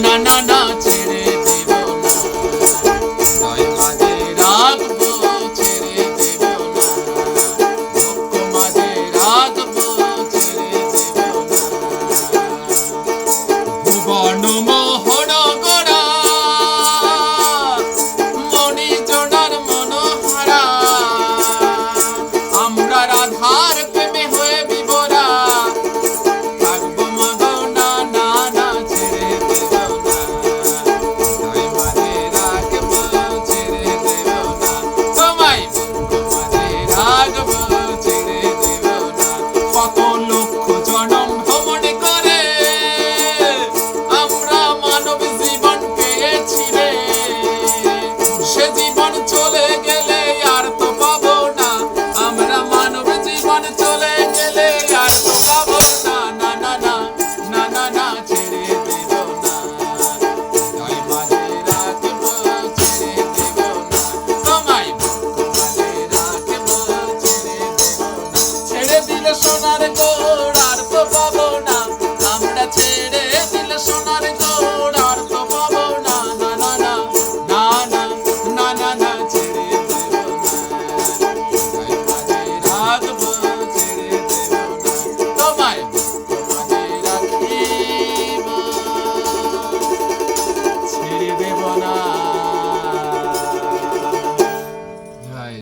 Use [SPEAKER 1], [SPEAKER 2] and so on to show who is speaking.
[SPEAKER 1] না না না ছেড়ে দেব না, হৃদয় মাঝে রাখবো ছেড়ে দেব না, দুঃখ মাঝে রাখবো ছেড়ে দেব না। ভুবন মোহন গড়া মণি জোড়ার মনোহারা, আমরা রাধার প্রেমে হয়ে বিভোরা, থাকবো মাগো না না না ছেড়ে দেব না, হৃদয় মাঝে রাখবো ছেড়ে দেব না, তোমায় বুক মাঝে রাখবো ছেড়ে দেব না। কত লক্ষ জনম ভ্রমণ করে আমরা মানব জীবন পেয়েছি রে, সে জীবন চলে গেলে আর তো পাবো না, আমরা মানব জীবন চলে গেলে আর তো পাবো না, না না না না না না ছেড়ে দেব না, হৃদয় মাঝে রাখবো ছেড়ে দেব না, তোমায় বুক মাঝে রাখবো ছেড়ে দেব না। ছেড়ে দিলে সোনার